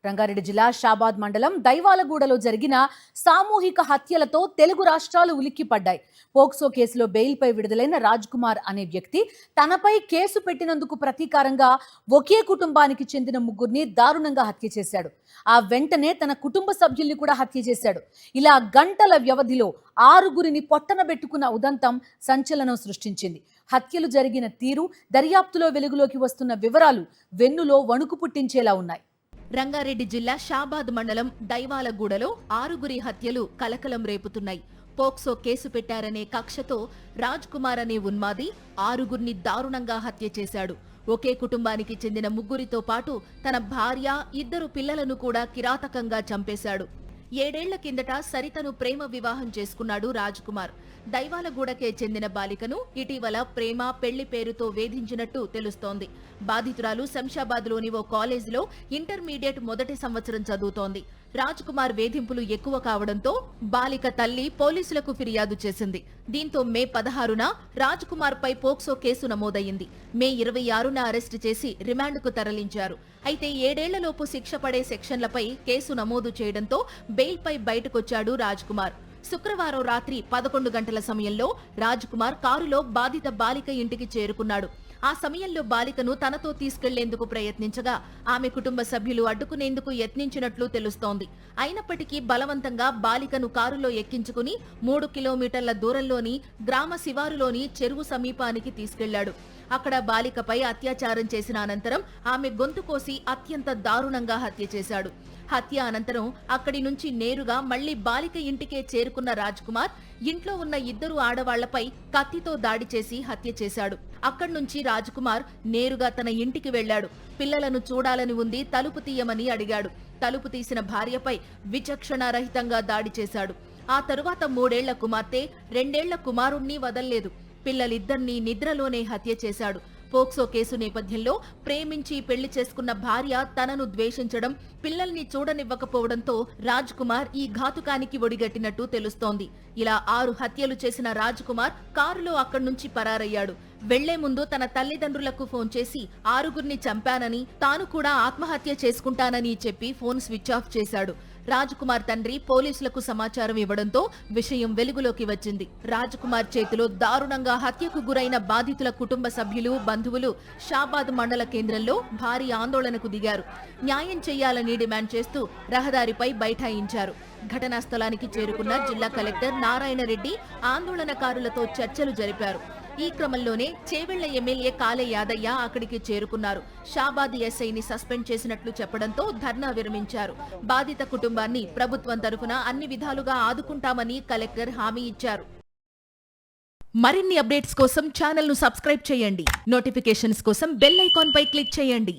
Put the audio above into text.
రంగారెడ్డి జిల్లా షాబాద్ మండలం దైవాలగూడలో జరిగిన సామూహిక హత్యలతో తెలుగు రాష్ట్రాలు ఉలిక్కిపడ్డాయి. పోక్సో కేసులో బెయిల్పై విడుదలైన రాజ్ కుమార్ అనే వ్యక్తి తనపై కేసు పెట్టినందుకు ప్రతీకారంగా ఒకే కుటుంబానికి చెందిన ముగ్గురిని దారుణంగా హత్య చేశాడు. ఆ వెంటనే తన కుటుంబ సభ్యుల్ని కూడా హత్య చేశాడు. ఇలా గంటల వ్యవధిలో 6గురిని పొట్టనబెట్టుకున్న ఉదంతం సంచలనం సృష్టించింది. హత్యలు జరిగిన తీరు, దర్యాప్తులో వెలుగులోకి వస్తున్న వివరాలు వెన్నులో వణుకు పుట్టించేలా ఉన్నాయి. రంగారెడ్డి జిల్లా షాబాద్ మండలం దైవాలగూడలో 6గురి హత్యలు కలకలం రేపుతున్నాయి. పోక్సో కేసు పెట్టారనే కక్షతో రాజ్ కుమార్ అనే ఉన్మాది 6గురిని దారుణంగా హత్య చేశాడు. ఒకే కుటుంబానికి చెందిన ముగ్గురితో పాటు తన భార్య, 2 పిల్లలను కూడా కిరాతకంగా చంపేశాడు. 7 ఏళ్ల కిందట సరితను ప్రేమ వివాహం చేసుకున్నాడు రాజ్ కుమార్. దైవాలగూడకే చెందిన బాలికను ఇటీవల ప్రేమ, పెళ్లి పేరుతో వేధించినట్టు తెలుస్తోంది. బాధితురాలు శంషాబాద్లోని ఓ కాలేజీలో ఇంటర్మీడియట్ మొదటి సంవత్సరం చదువుతోంది. రాజ్ కుమార్ వేధింపులు ఎక్కువ కావడంతో బాలిక తల్లి పోలీసులకు ఫిర్యాదు చేసింది. దీంతో మే 16న రాజ్ కుమార్ పై పోక్సో కేసు నమోదయ్యింది. మే 26న అరెస్టు చేసి రిమాండ్కు తరలించారు. అయితే 7 ఏళ్లలోపు శిక్ష పడే సెక్షన్లపై కేసు నమోదు చేయడంతో బెయిల్పై బయటకొచ్చాడు రాజ్ కుమార్. శుక్రవారం రాత్రి 11 గంటల సమయంలో రాజ్ కుమార్ కారులో బాధిత బాలిక ఇంటికి చేరుకున్నాడు. ఆ సమయంలో బాలికను తనతో తీసుకెళ్లేందుకు ప్రయత్నించగా ఆమె కుటుంబ సభ్యులు అడ్డుకునేందుకు యత్నించినట్లు తెలుస్తోంది. అయినప్పటికీ బలవంతంగా బాలికను కారులో ఎక్కించుకుని 3 కిలోమీటర్ల దూరంలోని గ్రామ శివారులోని చెరువు సమీపానికి తీసుకెళ్లాడు. అక్కడ బాలికపై అత్యాచారం చేసిన అనంతరం ఆమె గొంతు కోసి అత్యంత దారుణంగా హత్య చేశాడు. హత్య అనంతరం అక్కడి నుంచి నేరుగా మళ్లీ బాలిక ఇంటికే చేరుకున్న రాజ్ కుమార్ ఇంట్లో ఉన్న 2 ఆడవాళ్లపై కత్తితో దాడి చేసి హత్య చేశాడు. అక్కడి నుంచి రాజ్ కుమార్ నేరుగా తన ఇంటికి వెళ్లాడు. పిల్లలను చూడాలని ఉంది, తలుపు తీయమని అడిగాడు. తలుపు తీసిన భార్యపై విచక్షణారహితంగా దాడి చేశాడు. ఆ తరువాత 3 ఏళ్ల కుమార్తె, 2 ఏళ్ల కుమారుణ్ణి వదల్లేదు. పిల్లలిద్దరినీ నిద్రలోనే హత్య చేశాడు. పోక్సో కేసు నేపథ్యంలో ప్రేమించి పెళ్లి చేసుకున్న భార్య తనను ద్వేషించడం, పిల్లల్ని చూడనివ్వకపోవడంతో రాజ్ కుమార్ ఈ ఘాతుకానికి ఒడిగట్టినట్టు తెలుస్తోంది. ఇలా 6 హత్యలు చేసిన రాజ్ కుమార్ కారులో అక్కడి నుంచి పరారయ్యాడు. వెళ్లే ముందు తన తల్లిదండ్రులకు ఫోన్ చేసి 6గురిని చంపానని, తాను కూడా ఆత్మహత్య చేసుకుంటానని చెప్పి ఫోన్ స్విచ్ ఆఫ్ చేశాడు. రాజ్ కుమార్ తండ్రి పోలీసులకు సమాచారం ఇవ్వడంతో విషయం వెలుగులోకి వచ్చింది. రాజ్ కుమార్ చేతిలో దారుణంగా హత్యకు గురైన బాధితుల కుటుంబ సభ్యులు, బంధువులు షాబాద్ మండల కేంద్రంలో భారీ ఆందోళనకు దిగారు. న్యాయం చేయాలని డిమాండ్ చేస్తూ రహదారిపై బైఠాయించారు. ఘటనా స్థలానికి చేరుకున్న జిల్లా కలెక్టర్ నారాయణ రెడ్డి ఆందోళనకారులతో చర్చలు జరిపారు. ఈ క్రమంలోనే చేవెళ్ల ఎమ్మెల్యే కాలే యాదయ్య అక్కడికి చేరుకున్నారు. షాబాద్ ఎస్ఐని సస్పెండ్ చేసినట్లు చెప్పడంతో ధర్నా విరమించారు. బాధిత కుటుంబాన్ని ప్రభుత్వం తరఫున అన్ని విధాలుగా ఆదుకుంటామని కలెక్టర్ హామీ ఇచ్చారు. మరిన్ని అప్డేట్స్ కోసం ఛానల్ ను సబ్స్క్రైబ్ చేయండి. నోటిఫికేషన్స్ కోసం బెల్ ఐకాన్ పై క్లిక్ చేయండి.